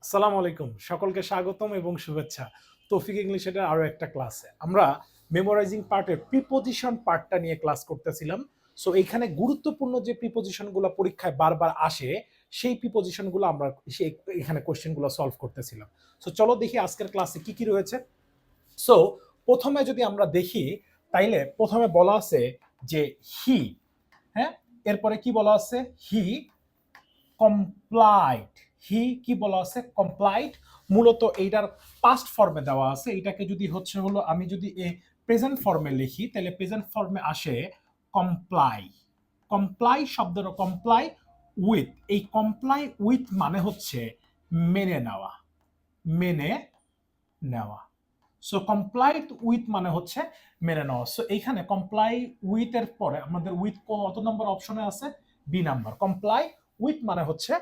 আসসালামু আলাইকুম, সকলকে স্বাগতম এবং শুভেচ্ছা। তৌফিক ইংলিশ এর আরো একটা ক্লাসে আমরা মেমোরাইজিং পার্টের প্রিপজিশন পার্টটা নিয়ে ক্লাস করতেছিলাম। সো এখানে গুরুত্বপূর্ণ যে প্রিপজিশনগুলো পরীক্ষায় বারবার আসে সেই প্রিপজিশনগুলো আমরা এখানে কোশ্চেনগুলো সলভ করতেছিলাম। সো চলো দেখি আজকের ক্লাসে কি কি রয়েছে। সো প্রথমে যদি আমরা দেখি তাইলে প্রথমে বলা আছে যে হি, হ্যাঁ, এরপরে কি বলা আছে? হি কমপ্লাইড। হি কি বলা আছে? কমপ্লাইড। মূলত এইটার পাস্ট ফর্মে দেওয়া আছে। এটাকে যদি হলো আমি যদি প্রেজেন্ট ফর্মে লিখি তাহলে প্রেজেন্ট ফর্মে আসে কমপ্লাই। কমপ্লাই শব্দের কমপ্লাই উইথ, এই কমপ্লাই উইথ মানে হচ্ছে মেনে নেওয়া, মেনে নেওয়া। সো কমপ্লাই উইথ মানে হচ্ছে মেনে নেওয়া। সো এইখানে কমপ্লাই উইথ এর পরে আমাদের উইথ কত নম্বর অপশনে আছে? B number. কমপ্লাই উইথ মানে হচ্ছে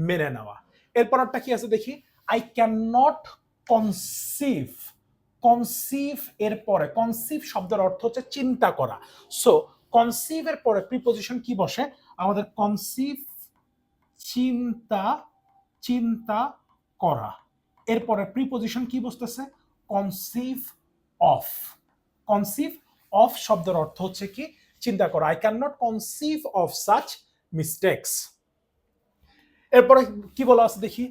মেনে নেওয়া। এরপরটা কি আছে দেখি? I can not conceive. Conceive এর পরে, কনসিভ শব্দের অর্থ হচ্ছে চিন্তা করা। সো কনসিভ এর পরে প্রিপজিশন কি বসে আমাদের? কনসিভ, চিন্তা, চিন্তা করা। এরপরে প্রিপজিশন কি বসতেছে? Conceive of. কনসিভ অফ শব্দের অর্থ হচ্ছে কি? চিন্তা করা। I can not conceive of such mistakes. এরপরে কি বলা আছে দেখি?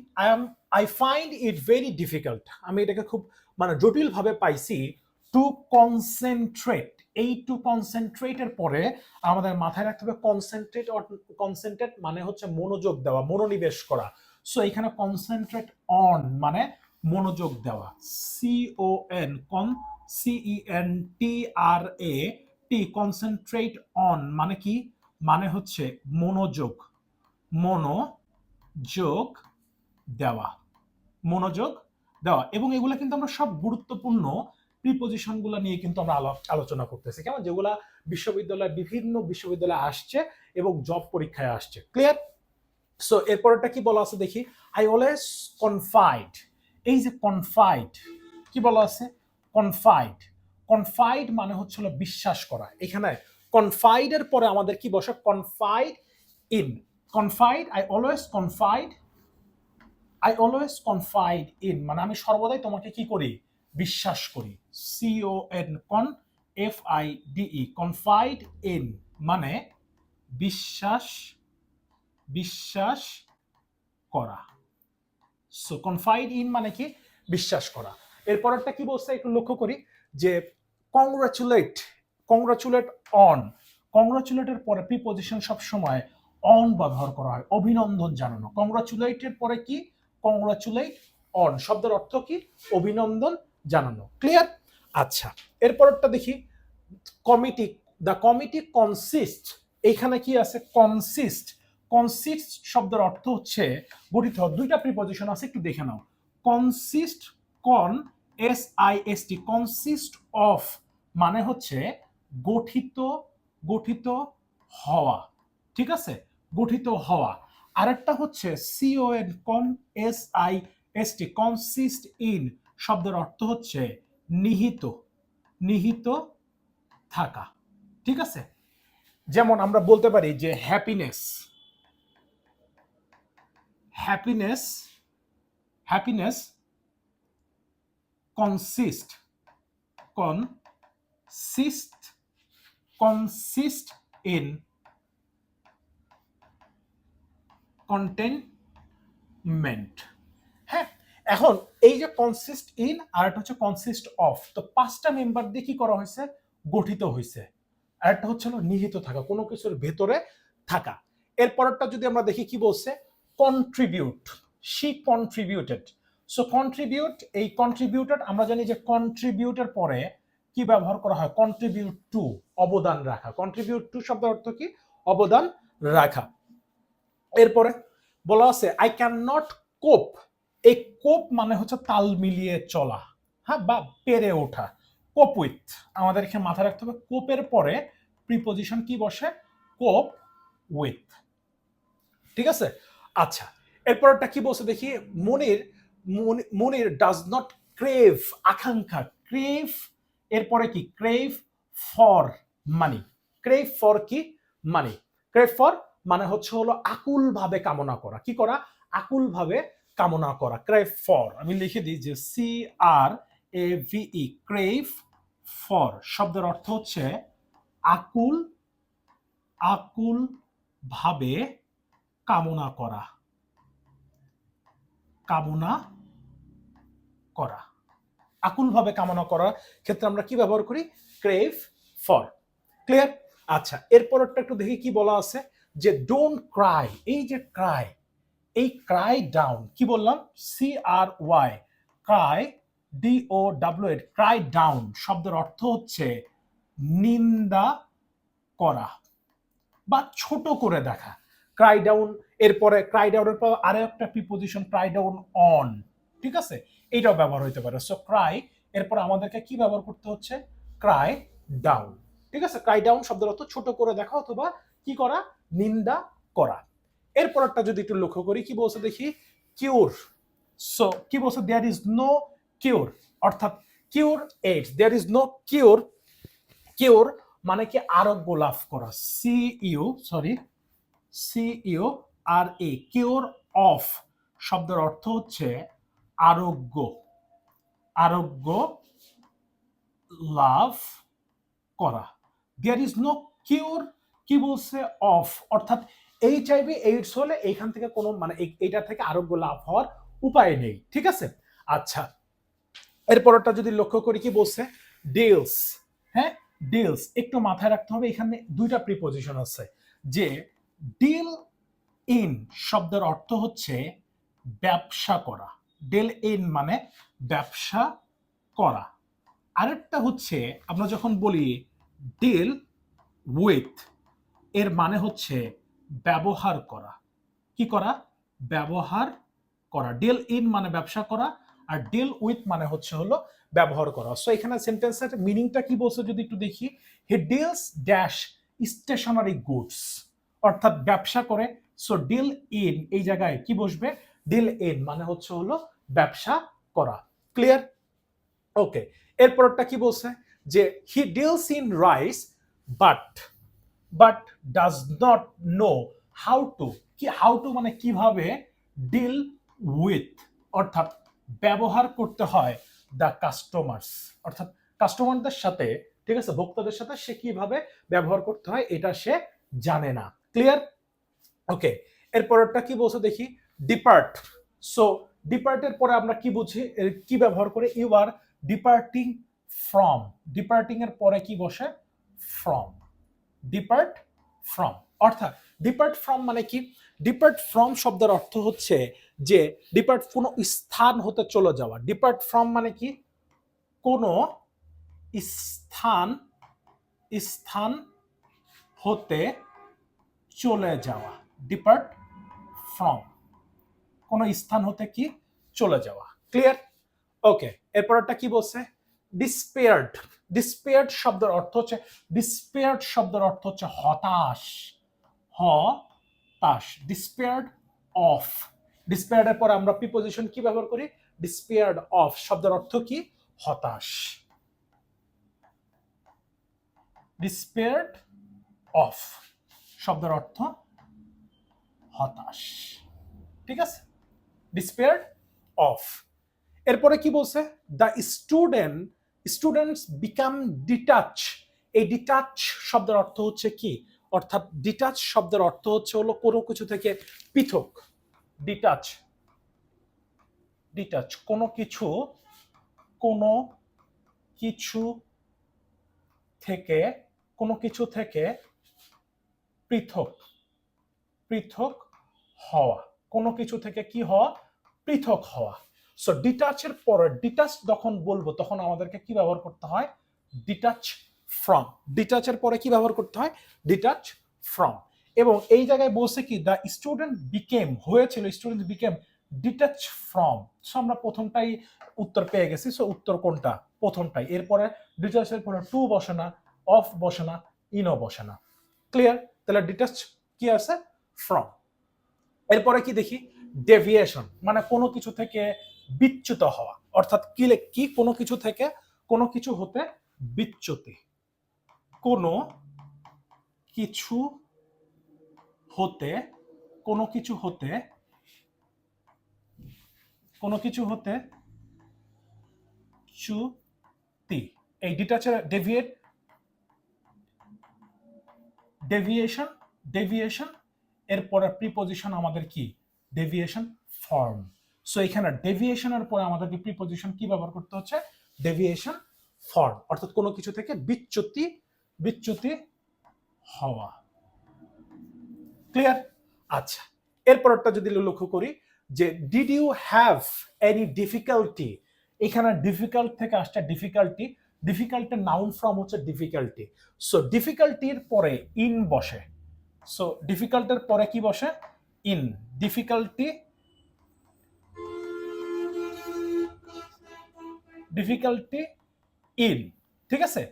I find it very difficult. আমি এটাকে খুব জটিল ভাবে পাইছি। To concentrate. এই টু কনসেন্ট্রেটের পরে আমাদের মাথায় রাখতে হবে কনসেন্ট্রেট। কনসেন্ট্রেট মানে হচ্ছে মনোযোগ দেওয়া, মনোনিবেশ করা। সো এখানে কনসেন্ট্রেট অন মানে মনোযোগ দেওয়া। CON, CENTRAT, কনসেন্ট্রেট অন মানে কি? মানে হচ্ছে মনোযোগ, মনোযোগ দেওয়া, মনোযোগ দেওয়া। এবং এগুলা কিন্তু আমরা সব গুরুত্বপূর্ণ প্রিপজিশনগুলো নিয়ে কিন্তু আমরা আলোচনা করতেছি, কেমন? যেগুলা বিভিন্ন বিশ্ববিদ্যালয়ে আসছে এবং জব পরীক্ষায় আসছে। ক্লিয়ার? সো এরপরটা কি বলা আছে দেখি? I always confide. এই যে কনফাইড, কি বলা আছে? কনফাইড। কনফাইড মানে হচ্ছে বিশ্বাস করা। এখানে কনফাইডের পরে আমাদের কি বসে? Confide in. Confide, I always confide. I always confide in মানে আমি সর্বদাই তোমাকে কি করি? বিশ্বাস করি। CON, কন, FIDE, কনফাইড ইন মানে বিশ্বাস, বিশ্বাস করা। সো কনফাইড ইন মানে কি? বিশ্বাস করা। এরপরটা কি বলছে একটু লক্ষ্য করি যে কংগ্রাচুলেট। Congratulate on. কংগ্রাচুলেটের পরে প্রিপজিশন সব সময় অন ব্যবহার করা হয়, অভিনন্দন জানানো। কংগ্রাচুলেটের পরে কি? কংগ্রাচুলেট অন শব্দের অর্থ কি? অভিনন্দন জানানো। ক্লিয়ার? আচ্ছা, এরপরটা দেখি কমিটি। The committee consist. এখানে কি আছে? কনসিস্ট। কনসিস্ট শব্দের অর্থ হচ্ছে গঠিত। দুইটা প্রিপজিশন আছে, একটু দেখে নাও। কনসিস্ট, কন, SIST, কনসিস্ট অফ মানে হচ্ছে গঠিত, গঠিত হওয়া। ঠিক আছে? গঠিত হওয়া। আরেকটা হচ্ছে CON, কন, SIST, কনসিস্ট ইন শব্দের অর্থ হচ্ছে নিহিত, নিহিত থাকা। ঠিক আছে? যেমন আমরা বলতে পারি যে happiness, happiness, happiness consist, consist, consist in containment. হ্যাঁ, এখন এই যে কনসিস্ট ইন আর একটা হচ্ছে কনসিস্ট অফ, তো পাঁচটা মেম্বার দিয়ে কি করা হয়েছে? গঠিত হয়েছে। আর একটা হচ্ছে নিহিত থাকা, কোনো কিছুর ভেতরে থাকা। এরপরটা যদি আমরা দেখি কি বলছে? Contribute. She contributed. So contribute, এই কন্ট্রিবিউটেড আমরা জানি যে কন্ট্রিবিউটের পরে কি ব্যবহার করা হয়? কন্ট্রিবিউট টু, অবদান রাখা। কন্ট্রিবিউট টু শব্দের অর্থ কি? অবদান রাখা। এরপরে বলা আছে আই ক্যান নট কোপ। এই কোপ মানে হচ্ছে তাল মিলিয়ে চলা, হ্যাঁ, বা পেরে ওঠা। কোপ উইথ, আমাদের এখানে মাথায় রাখতে হবে কোপের পরে প্রিপজিশন কি বসে? কোপ উইথ। ঠিক আছে? আচ্ছা, এরপরটা কি বলছে দেখি? মনির, মনির ডাজ নট ক্রেভ, আকাঙ্ক্ষা। ক্রেভ এরপরে কি? Crave for money. Crave for কি? মানি। ক্রেভ ফর মানে হচ্ছে আকুল ভাবে কামনা করা। কি করা? আকুল ভাবে কামনা করা, ক্রেভ ফর, আমি লিখে দিই যে CRAVE, ক্রেভ ফর শব্দের অর্থ হচ্ছে আকুল, আকুল ভাবে কামনা করা, কামনা করা, আকুল ভাবে কামনা করার ক্ষেত্রে আমরা কি ব্যবহার করি? Crave for. ক্লিয়ার? আচ্ছা, এরপরটা একটু দেখি কি বলা আছে, যে ডোন্ট ক্রাই, এই যে ক্রাই, এই ক্রাই ডাউন, কি বললাম? CRY, Cry, DOWN, Cry down শব্দের অর্থ হচ্ছে নিন্দা করা বা ছোট করে দেখা। ক্রাই ডাউন, এরপরে ক্রাই ডাউনের পর আরো একটা প্রিপোজিশন ক্রাই ডাউন অন, ঠিক আছে, এটাও ব্যবহার হইতে পারে। সো ক্রাই, এরপর আমাদেরকে কি ব্যবহার করতে হচ্ছে? ক্রাই ডাউন, ঠিক আছে। ক্রাই ডাউন শব্দের অর্থ ছোট করে দেখা অথবা কি করা? নিন্দা করা। এরপরটা যদি একটু লক্ষ্য করি, কি বলছে দেখি? কিউর। সো কি বলছে? দেয়ার ইজ নো কিউর, অর্থাৎ কিউর এইডস, দেয়ার ইজ নো কিউর। কিউর মানে কি? আরোগ্য লাভ করা, CURE, কিউর অফ শব্দের অর্থ হচ্ছে আরোগ্য, আরোগ্য লাভ করা। দেয়ার ইজ নো কিউর, কি বলছে? অফ, অর্থাৎ HIV এইডস হলে এইখান থেকে কোনো মানে এইটা থেকে আরোগ্য লাভ হওয়ার উপায় নেই, ঠিক আছে। আচ্ছা, এরপরটা যদি লক্ষ্য করি, কি বলছে? ডিলস। হ্যাঁ, ডিলস একটু মাথায় রাখতে হবে, এখানে দুইটা প্রিপোজিশন আছে। যে ডিল ইন শব্দের অর্থ হচ্ছে ব্যবসা করা, ডিল ইন মানে ব্যবসা করা। আরেকটা হচ্ছে আমরা যখন বলি ডিল উইথ, এর মানে হচ্ছে ব্যবহার করা। কি করা? ব্যবহার করা। ডিল ইন মানে ব্যবসা করা, আর ডিল উইথ মানে হচ্ছে হলো ব্যবহার করা। সো এখানে সেন্টেন্সের মিনিংটা কি বলছে যদি একটু দেখি, he deals dash stationery goods, অর্থাৎ ব্যবসা করে। সো ডিল ইন, এই জায়গায় কি বসবে? ডিল ইন মানে হচ্ছে হলো ব্যবসা করা। ক্লিয়ার? ওকে, এরপরটা কি বলছে? যে he deals in rice but does not know how to, কি হাউ টু মানে কিভাবে, ডিল উইথ অর্থাৎ ব্যবহার করতে হয় দ্য কাস্টমার্স, অর্থাৎ কাস্টমারদের সাথে, ঠিক আছে, ভোক্তাদের সাথে সে কিভাবে ব্যবহার করতে হয় এটা সে জানে না। ক্লিয়ার? ওকে, এরপরটা কি বলছে দেখি? ডিপার্ট। সো ডিপার্টের পরে আমরা কি বুঝি, কি ব্যবহার করে? You are departing from, departing এর পরে কি বসে? ফ্রম, ডিপার্ট ফ্রম, অর্থাৎ ডিপার্ট ফ্রম মানে কি? ডিপার্ট ফ্রম শব্দের অর্থ হচ্ছে যে ডিপার্ট কোনো স্থান হতে চলে যাওয়া। ডিপার্ট ফ্রম মানে কি? কোনো স্থান, স্থান হতে চলে যাওয়া। ডিপার্ট ফ্রম, কোনো স্থান হতে কি? চলে যাওয়া। ক্লিয়ার? ওকে, এরপরটা কি বলছে? ডিসপেয়ার্ড। ডিসপেয়ার্ড শব্দের অর্থ হচ্ছে, ডিসপেয়ার্ড শব্দের অর্থ হচ্ছে হতাশ, হতাশ। ডিসপেয়ার্ড অফ, ডিসপেয়ার্ডের পর আমরা প্রিপোজিশন কি ব্যবহার করি? ডিসপেয়ার্ড অফ শব্দের অর্থ কি? হতাশ। ডিসপেয়ার্ড অফ শব্দের অর্থ হতাশ, ঠিক আছে। ডিসপেয়ার্ড অফ। এরপরে কি বলছে? The students become detach. এই ডিটাচ শব্দের অর্থ হচ্ছে কি? অর্থাৎ ডিটাচ শব্দের অর্থ হচ্ছে হলো কোনো কিছু থেকে পৃথক। ডিটাচ, ডিটাচ কোনো কিছু, কোনো কিছু থেকে, কোনো কিছু থেকে পৃথক, পৃথক হওয়া, কোনো কিছু থেকে কি হওয়া? পৃথক হওয়া। সো ডিটাচের পরে, ডিটাচ যখন বলবো তখন আমাদেরকে কি ব্যবহার করতে হয়? Detach from. ডিটাচের পরে কি ব্যবহার করতে হয়? Detach from. এবং এই জায়গায় বলছে কি? দ্য স্টুডেন্ট বিকেম, হয়েছিল student became detach from. So আমরা প্রথমটাই উত্তর পেয়ে গেছি। সো উত্তর কোনটা? প্রথমটাই। এরপরে ডিটাচের পরে টু বসে না, অফ বসে না, ইনও বসে না। ক্লিয়ার? তাহলে ডিটাচ কি আছে? ফ্রম। এরপরে কি দেখি? ডেভিয়েশন মানে কোনো কিছু থেকে বিচ্যুত হওয়া, অর্থাৎ কি কোনো কিছু থেকে, কোনো কিছু হতে বিচ্যুতি, কোনো কিছু হতে, কোনো কিছু হতে কোনো কিছু হতে চ্যুতি, এই ডিটাচের ডেভিয়েট, ডেভিয়েশন, ডেভিয়েশন, এরপরে প্রিপজিশন আমাদের কি ডেভিয়েশন ফর্ম। সো এখানে ডেভিয়েশনের পরে আমাদেরকে প্রিপজিশন কি ব্যবহার করতে হচ্ছে, ডেভিয়েশন ফর্ম, অর্থাৎ কোনো কিছু থেকে বিচ্যুতি, বিচ্যুতি হওয়া। ক্লিয়ার? আচ্ছা, এরপরটা যদি লক্ষ্য করি যে did you have any difficulty, এখানে ডিফিকাল্ট থেকে আসছে ডিফিকাল্টি, ডিফিকাল্টের নাউন ফর্ম হচ্ছে ডিফিকাল্টি। সো ডিফিকাল্টির পরে ইন বসে, সো ডিফিকাল্টের পরে কি বসে, ইন, ডিফিকাল্টি, ডিফিকাল্টি ইন, ঠিক আছে?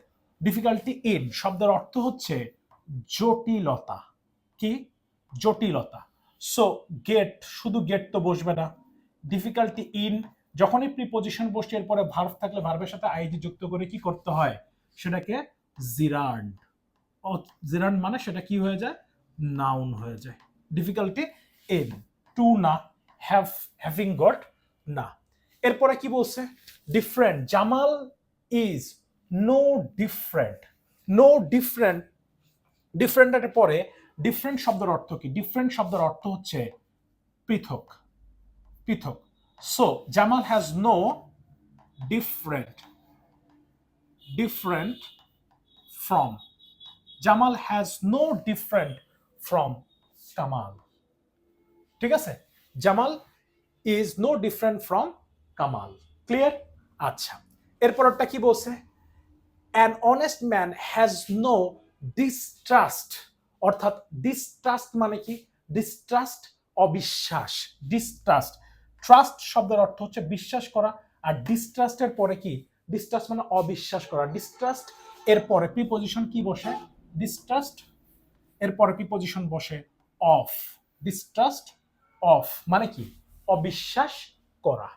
ডিফিকাল্টি ইন শব্দের অর্থ হচ্ছে জটিলতা, কি জটিলতা। সো গেট, শুধু গেট তো বসবে না, ডিফিকাল্টি ইন, যখনই প্রিপজিশন বসছে এরপরে ভার্ব থাকলে ভার্বের সাথে আইডি যুক্ত করে কি করতে হয়, সেটাকে জিরান্ড, জিরান্ড মানে সেটা কি হয়ে যায়, নাউন হয়ে যায়। ডিফিকাল্টি ইন, টু না, হ্যাভ, হ্যাভিং গট না। এরপরে কি বলছে, different, Jamal is no different, no different, ডিফারেন্টের পরে ডিফারেন্ট শব্দের অর্থ কি, ডিফারেন্ট শব্দের অর্থ হচ্ছে পৃথক, পৃথক। So Jamal has no different, different from, Jamal has no different from Kamal, ঠিক আছে? Jamal is no different from Kamal. Clear? আচ্ছা, এরপরটা কি বলছে, an honest man has no distrust, অর্থাৎ ডিস্ট্রাস্ট মানে কি, ডিস্ট্রাস্ট অবিশ্বাস, ডিস্ট্রাস্ট, ট্রাস্ট শব্দের অর্থ হচ্ছে বিশ্বাস করা, আর ডিস্ট্রাস্টের পরে কি, ডিস্ট্রাস্ট মানে অবিশ্বাস করা, ডিস্ট্রাস্ট এরপরে প্রিপজিশন কি বসে, ডিস্ট্রাস্ট, এরপরে প্রিপজিশন বসে অফ, ডিস্ট্রাস্ট অফ মানে কি, অবিশ্বাস করা,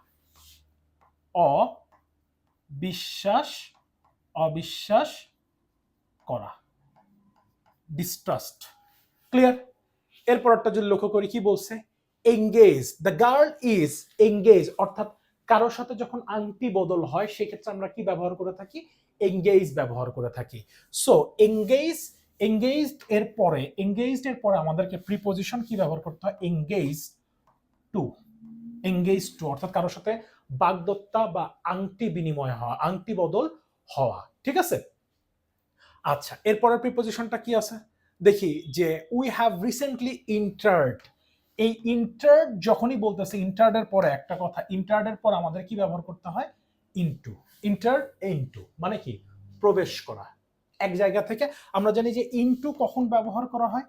অবিশ্বাস, অবিশ্বাস করা, ডিস্ট্রাস্ট। ক্লিয়ার? এরপরটা যদি লক্ষ্য করি কি বলছে, engage, the girl is engage, অর্থাৎ কারোর সাথে যখন আংটি বদল হয় সেক্ষেত্রে আমরা কি ব্যবহার করে থাকি, এঙ্গেজ ব্যবহার করে থাকি। সো এঙ্গেজ, এঙ্গেজড এর পরে, এঙ্গেজড এর পরে আমাদেরকে প্রিপজিশন কি ব্যবহার করতে হয়, এঙ্গেজ টু, এঙ্গেজ টু, অর্থাৎ কারোর সাথে বাগদত্তা বা আংটি বিনিময় হওয়া, আংটি বদল হওয়া, ঠিক আছে? আচ্ছা, এরপরের প্রিপজিশনটা কি আছে দেখি, যে উই হ্যাভ রিসেন্টলি ইন্টার্ড, এই ইন্টার্ড যখনই বলতেছে, ইন্টার্ডের পরে একটা কথা, ইন্টার্ডের পর আমাদের কি ব্যবহার করতে হয়, ইনটু, ইন্টার্ড ইনটু মানে কি, প্রবেশ করা এক জায়গা থেকে। আমরা জানি যে ইনটু কখন ব্যবহার করা হয়,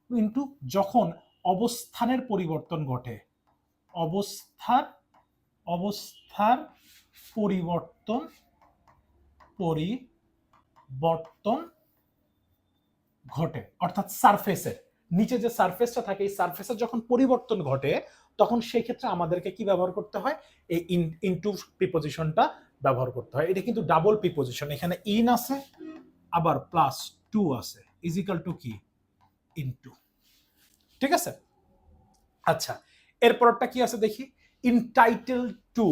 ইনটু যখন অবস্থানের পরিবর্তন ঘটে, অবস্থার, অবস্থার পরিবর্তন, পরিবর্তন ঘটে, অর্থাৎ সারফেসের নিচে যে সারফেসটা থাকে এই সারফেসের যখন পরিবর্তন ঘটে তখন সেই ক্ষেত্রে আমাদেরকে কি ব্যবহার করতে হয়, এই ইনটু প্রিপজিশনটা ব্যবহার করতে হয়। এটা কিন্তু ডাবল প্রিপজিশন, এখানে ইন আছে আবার প্লাস টু আছে, ইজিক্যাল টু কি, ইনটু, ঠিক আছে? আচ্ছা, এরপরটা কি আছে দেখি, ইনটাইটেল টু,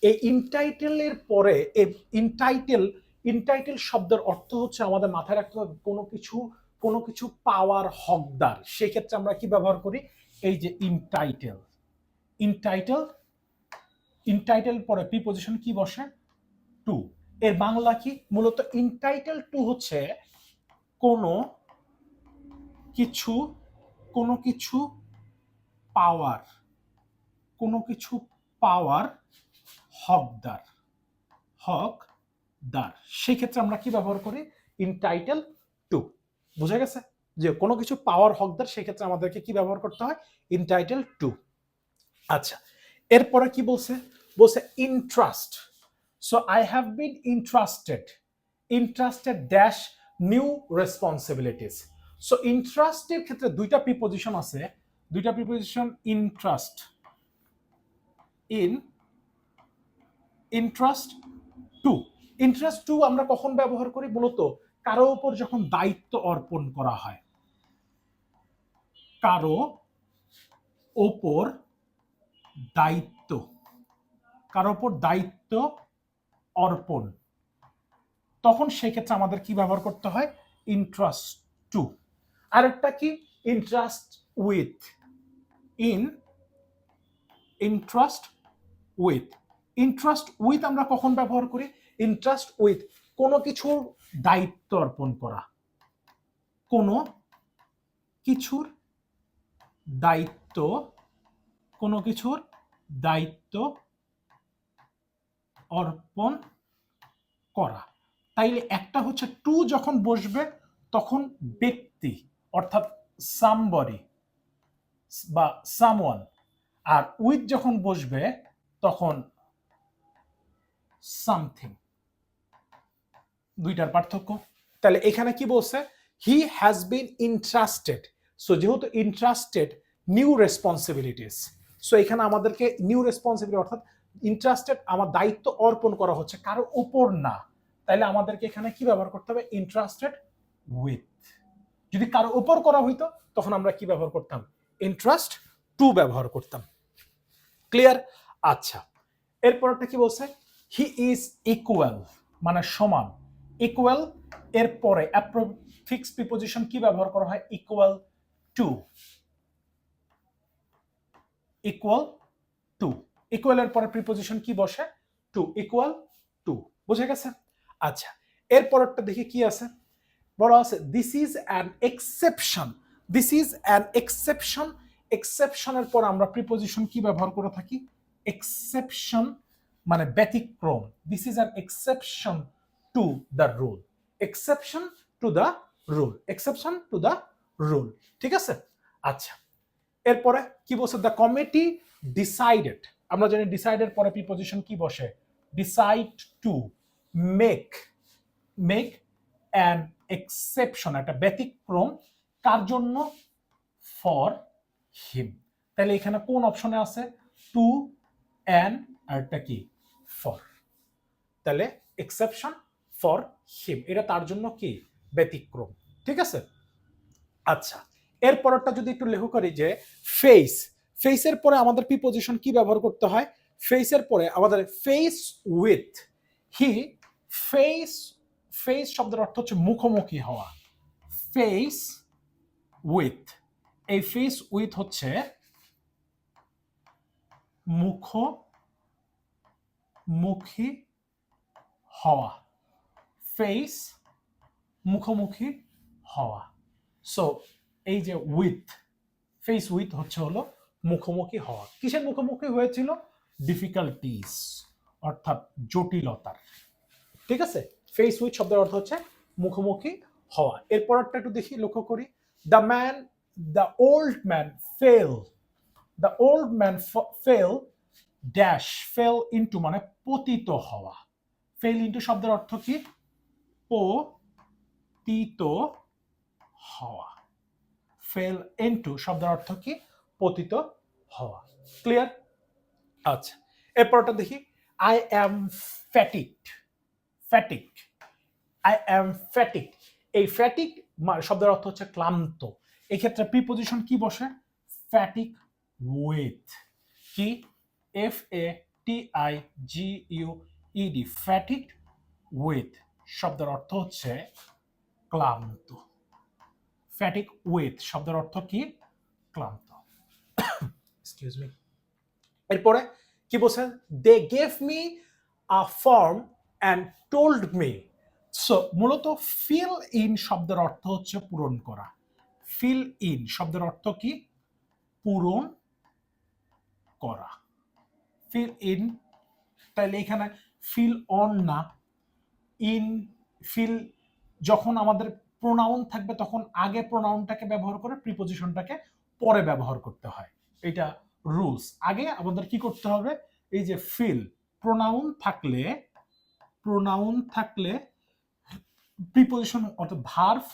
এই ইনটাইটেলের পরে, এই ইনটাইটেল, ইনটাইটেল শব্দের অর্থ হচ্ছে আমাদের মাথায় রাখতে হবে কোনো কিছু, কোনো কিছু পাওয়ার হকদার, সেই ক্ষেত্রে আমরা কি ব্যবহার করি, এই যে ইনটাইটেল, ইনটাইটেল, ইনটাইটেল পরে প্রিপজিশন কি বসে, টু। এর বাংলা কি, মূলত ইনটাইটেল টু হচ্ছে কোনো কিছু, কোনো কিছু পাওয়ার, কোনো কিছু পাওয়ার হকদার, হকদার, সেই ক্ষেত্রে আমরা কি ব্যবহার করি, ইনটাইটেল টু। বুঝা গেছে যে কোনো কিছু পাওয়ার হকদার, সেই ক্ষেত্রে আমাদেরকে কি ব্যবহার করতে হয়, ইনটাইটেল টু। আচ্ছা, এরপরে কি বলছে, বলছে interest, so I have been interested, interested dash new responsibilities. So ইন্ট্রাস্টের ক্ষেত্রে দুইটা প্রিপজিশন আছে, দুইটা preposition, interest, in, interest to, interest to আমরা কখন ব্যবহার করি, মূলত কারো উপর যখন দায়িত্ব অর্পণ করা হয়, কারো ওপর দায়িত্ব কারোর উপর দায়িত্ব অর্পণ, তখন সেক্ষেত্রে আমাদের কি ব্যবহার করতে হয়? ইন্ট্রাস্ট টু। আরেকটা কি? ইন্ট্রাস্ট উইথ। ইন্ট্রাস্ট উইথ। ইন্ট্রাস্ট উইথ আমরা কখন ব্যবহার করি? ইন্ট্রাস্ট উইথ কোনো কিছুর দায়িত্ব অর্পণ করা, কোনো কিছুর দায়িত্ব, কোনো কিছুর দায়িত্ব অর্পণ করা। তাইলে একটা হচ্ছে টু যখন বসবে তখন ব্যক্তি অর্থাৎ সামবডি বা সামওয়ান, আর উইথ যখন বসবে তখন সামথিং। দুইটার পার্থক্য। তাহলে এখানে কি বলছে? He has been ইন্ট্রাস্টেড। সো যেহেতু ইন্ট্রাস্টেড, নিউ রেসপন্সিবিলিটিস। সো এখানে আমাদেরকে নিউ রেসপন্সিবিলিটি অর্থাৎ ইন্ট্রাস্টেড, আমার দায়িত্ব অর্পণ করা হচ্ছে কারো উপর না, তাইলে আমাদেরকে এখানে কি ব্যবহার করতে হবে? ইন্ট্রাস্টেড উইথ। যদি কারো উপর করা হইতো তখন আমরা কি ব্যবহার করতাম? ইন্ট্রাস্ট টু ব্যবহার করতাম। ক্লিয়ার? আচ্ছা, এরপরটা কি বলছে? হি ইজ ইকুয়াল মানে সমান। ইকুয়াল এর পরে অ্যাপ্রোফিক্স প্রিপোজিশন কি ব্যবহার করা হয়? Equal to. Equal to. Equal এর পরে প্রিপোজিশন কি বসে? টু। Equal to. বুঝে গেছে? আচ্ছা, এরপরটা দেখি কি আছে। বলা আছে this is an exception. This is an exception. এক্সেপশনের পর আমরা প্রিপোজিশন কি ব্যবহার করে থাকি? এক্সেপশন মানে ব্যতিক্রম। This is an exception to the rule. Exception to the rule. Exception to the rule. ঠিক আছে? আচ্ছা, এরপরে কি বলছে? The committee decided. আমরা জানি ডিসাইডের পরে প্রিপোজিশন কি বসে? Decide to make. Make an exception, একটা ব্যতিক্রম কার জন্য? For him. তাহলে এখানে কোন অপশনে আছে? টু, অ্যান, আর একটা কি? ফর। তাহলে এক্সেপশন ফর হিম, এটা তার জন্য কি? ব্যতিক্রম। ঠিক আছে? আচ্ছা, এরপরটা যদি একটু লেখো করি যে ফেস। ফেসের পরে আমাদের প্রিপোজিশন কি ব্যবহার করতে হয়? ফেসের পরে আমাদের face with. He face. Face শব্দের অর্থ হচ্ছে মুখোমুখি হওয়া। Face with. এই ফেস উইথ হচ্ছে মুখোমুখি হওয়া। ফেস মুখোমুখি হওয়া। সো এই যে উইথ, ফেস উইথ হচ্ছে হলো মুখোমুখি হওয়া। কিসের মুখোমুখি হয়েছিল? ডিফিকাল্টিস অর্থাৎ জটিলতার। ঠিক আছে? ফেস উইথ শব্দের অর্থ হচ্ছে মুখোমুখি হওয়া। এরপরটা একটু দেখি, লক্ষ্য করি। The old man fail. The old man fail dash. Fail into মানে পতিত হওয়া। ফেল ইন্টু শব্দের অর্থ কি? পতিত হওয়া। ফেল ইনটু শব্দের অর্থ কি? পতিত হওয়া। ক্লিয়ার? আচ্ছা, এরপরটা দেখি। I am fatigued. Fatigue. I am fatigued. এই ফ্যাটিক শব্দের অর্থ হচ্ছে ক্লান্ত। এই ক্ষেত্রে প্রিপোজিশন কি বসে? Fatigue with. কি? FATIGUED। ফ্যাটিক উইথ শব্দের অর্থ হচ্ছে ক্লান্ত। ফ্যাটিক উইথ শব্দের অর্থ কি? ক্লান্ত। Excuse me. এরপরে কি বলছে? They gave me a form and told me. So মূলত ফিল ইন শব্দের অর্থ হচ্ছে পূরণ করা। ফিল ইন শব্দের অর্থ কি? পূরণ করা। Fill in. তাহলে এখানে ফিল অন না, ইন। ফিল যখন আমাদের প্রোনাউন থাকবে তখন আগে প্রোনাউনটাকে ব্যবহার করে প্রিপোজিশনটাকে পরে ব্যবহার করতে হয়। এটা রুলস। আগে আমাদের কি করতে হবে? এই যে ফিল, প্রোনাউন থাকলে প্রিপোজিশন অর্থাৎ ভার্ব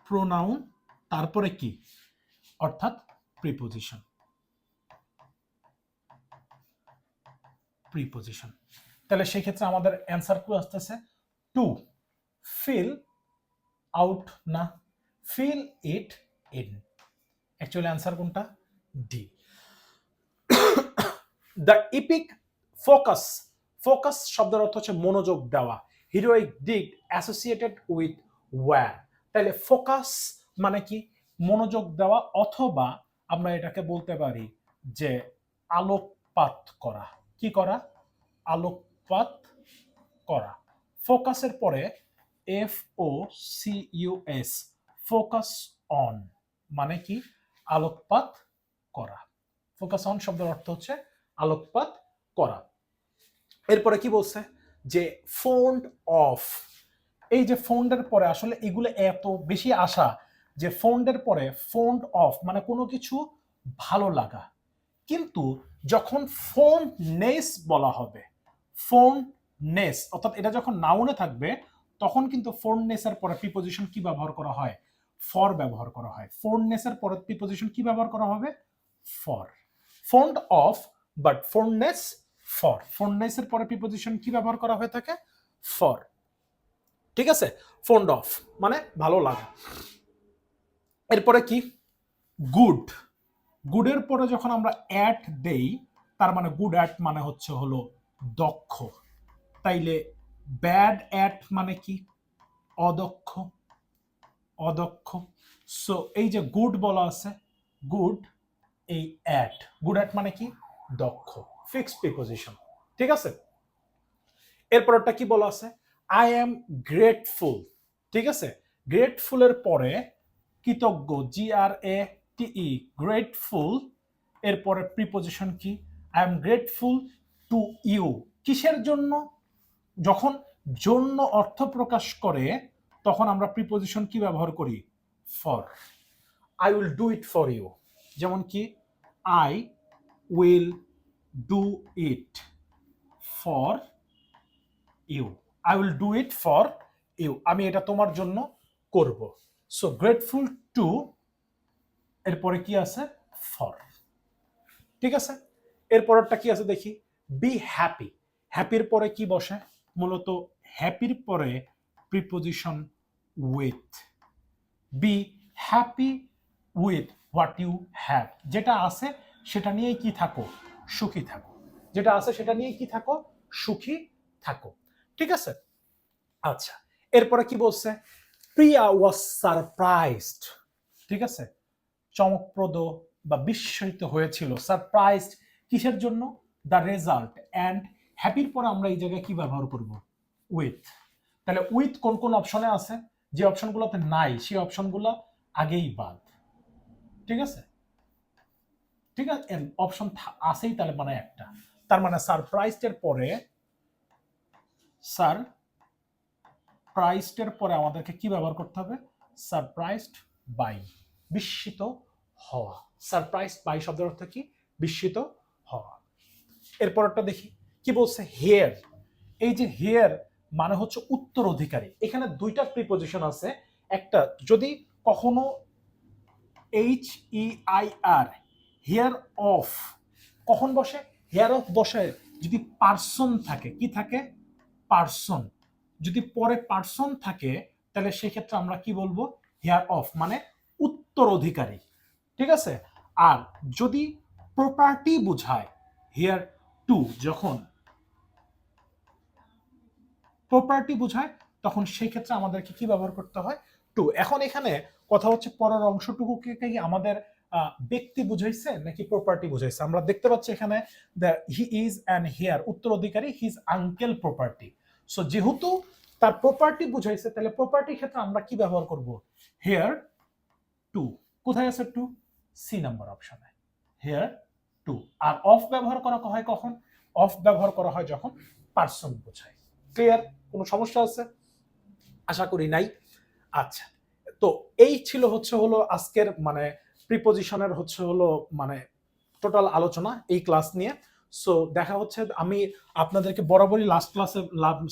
প্রোনাউন তারপরে কি? অর্থাৎ প্রিপোজিশন। তাহলে সেই ক্ষেত্রে আমাদের অ্যান্সার কি আসতেছে? টু ফিল আউট না, fill it in. Actually answer কোনটা? D. The epic focus, focus শব্দের অর্থ হচ্ছে মনোযোগ দেওয়া। Heroic deed associated with war, তাহলে ফোকাস মানে কি? মনোযোগ দেওয়া, অথবা আমরা এটাকে বলতে পারি যে আলোকপাত করা। কি করা? আলোকপাত করা। ফোকাসের পরে F O C U S, focus on মানে কি? আলোকপাত করা। ফোকাস অন শব্দের অর্থ হচ্ছে আলোকপাত করা। এরপরে কি বলছে? যে ফোন্ড অফ, এই যে ফোন্ডের পরে আসলে এগুলো এত বেশি আসা, যে ফোন্ডের পরে ফোন্ড অফ মানে কোনো কিছু ভালো লাগা, কিন্তু যখন ফোন্ডনেস বলা হবে, ফোন্ডনেস অর্থাৎ এটা যখন নাউনে থাকবে, তখন কিন্তু ফোন্ডনেসের পরে প্রিপোজিশন কি ব্যবহার করা হয়? ফর ব্যবহার করা হয়। ফোন্ডনেসের পরে প্রিপোজিশন কি ব্যবহার করা হবে? For. Fond of but fondness for. ফোন্ডনেসের পরে প্রিপোজিশন কি ব্যবহার করা হয়ে থাকে? ফর। ঠিক আছে? ফোন্ড অফ মানে ভালো লাগা। এরপরে কি? গুড। গুডের পরে যখন আমরা অ্যাট দেই, তার মানে গুড অ্যাট মানে হচ্ছে হলো দক্ষ। তাইলে ব্যাড অ্যাট মানে কি? অদক্ষ। অদক্ষ। সো এই যে গুড বলা আছে, গুড, এই অ্যাট, গুড অ্যাট মানে কি? দক্ষ, ফিক্সড প্রিপোজিশন। ঠিক আছে? এরপরটা কি বলা আছে? I am grateful. ঠিক আছে? গ্রেটফুলের পরে কৃতজ্ঞ, GRATE, গ্রেটফুল, এরপরে প্রিপোজিশন কি? I am grateful to you. কিসের জন্য? যখন জন্য অর্থ প্রকাশ করে তখন আমরা প্রিপোজিশন কি ব্যবহার করি? For. I will do it for you, যেমন কি? I will do it for you. I will do it for you, আমি এটা তোমার জন্য করব। সো গ্রেটফুল টু, এরপরে কি আছে? ফর। ঠিক আছে? এরপরটা কি আছে দেখি? Be happy. হ্যাপির পরে কি বসে? মূলত হ্যাপির পরে preposition with. Be happy with what you have, যেটা আছে সেটা নিয়েই কি থাকো? সুখী থাকো। যেটা আছে সেটা নিয়েই কি থাকো? সুখী থাকো। ঠিক আছে? আচ্ছা, এরপরে কি বলছে? প্রিয়া ওয়াজ সারপ্রাইজড। ঠিক আছে? চমকপ্রদ বা বিস্মিত হয়েছিল। সারপ্রাইজড কিসের জন্য? The result. অ্যান্ড হ্যাপির পরে আমরা এই জায়গায় কি ব্যবহার করব? উইথ। তাহলে উইথ কোন কোন অপশনে আছে? যে অপশনগুলোতে নাই সেই অপশনগুলো আগেই বাদ। ঠিক আছে? ঠিক আছে, অপশন আছেই তাহলে মানে একটা। তার মানে সারপ্রাইজড এর পরে, সারপ্রাইজড এর পরে আমাদেরকে কি ব্যবহার করতে হবে? সারপ্রাইজড বাই, বিস্মিত হওয়া। সারপ্রাইজড বাই শব্দের অর্থ কি? বিস্মিত হওয়া। এরপরটা দেখি কি বলছে? হেয়ার। এই যে হেয়ার মানে হচ্ছে উত্তরাধিকারী। এখানে দুইটা প্রিপোজিশন আছে। একটা যদি কখনো HEIR, হেয়ার অফ, কখন বসে? হেয়ার অফ বসে যদি পার্সন থাকে। কি থাকে? পার্সন। যদি পরে পার্সন থাকে তাহলে সেক্ষেত্রে আমরা কি বলবো? হেয়ার অফ মানে উত্তরাধিকারী। ঠিক আছে? আর যদি প্রপার্টি বোঝায়, হেয়ার টু, যখন প্রপার্টি বোঝায় তখন সেই ক্ষেত্রে আমাদেরকে কি ব্যবহার করতে হয়? টু। এখন এখানে কথা হচ্ছে পরের অংশটুকুকে কি আমাদের ব্যক্তি বুঝাইছে নাকি প্রপার্টি বুঝাইছে? আমরা দেখতে পাচ্ছি এখানে হি ইজ অ্যান হেয়ার, উত্তরাধিকারী, হিজ আঙ্কেল প্রপার্টি। সো যেহেতু তার প্রপার্টি বুঝাইছে তাহলে প্রপার্টির ক্ষেত্রে আমরা কি ব্যবহার করব? Hair two. কোথায় আছে টু? সি নাম্বার অপশনে, হেয়ার টু। আর অফ ব্যবহার করা হয় কখন? অফ ব্যবহার করা হয় যখন পার্সন বোঝায়। ক্লিয়ার? কোনো সমস্যা আছে? আশা করি নাই। আচ্ছা, তো এই ছিল হচ্ছে হলো আজকের মানে প্রিপোজিশনের হচ্ছে হলো মানে টোটাল আলোচনা এই ক্লাস নিয়ে। সো দেখা হচ্ছে, আমি আপনাদেরকে বরাবরই লাস্ট ক্লাসে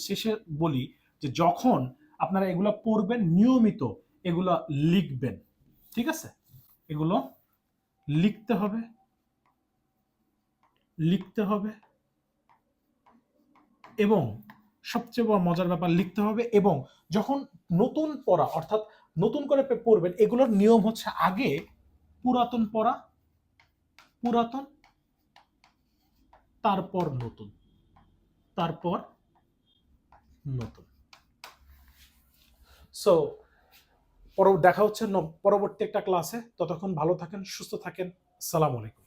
শেষে বলি যে যখন আপনারা এগুলো পড়বেন নিয়মিত এগুলো লিখবেন। ঠিক আছে? এগুলো লিখতে হবে, লিখতে হবে, এবং সবচেয়ে বড় মজার ব্যাপার লিখতে হবে। এবং যখন নতুন পড়া অর্থাৎ নতুন করে পড়বেন, এগুলোর নিয়ম হচ্ছে আগে পুরাতন পড়া, পুরাতন, তারপর নতুন, তারপর নতুন। সো দেখা হচ্ছে পরবর্তী একটা ক্লাসে। ততক্ষণ ভালো থাকেন, সুস্থ থাকেন। আসসালামু আলাইকুম।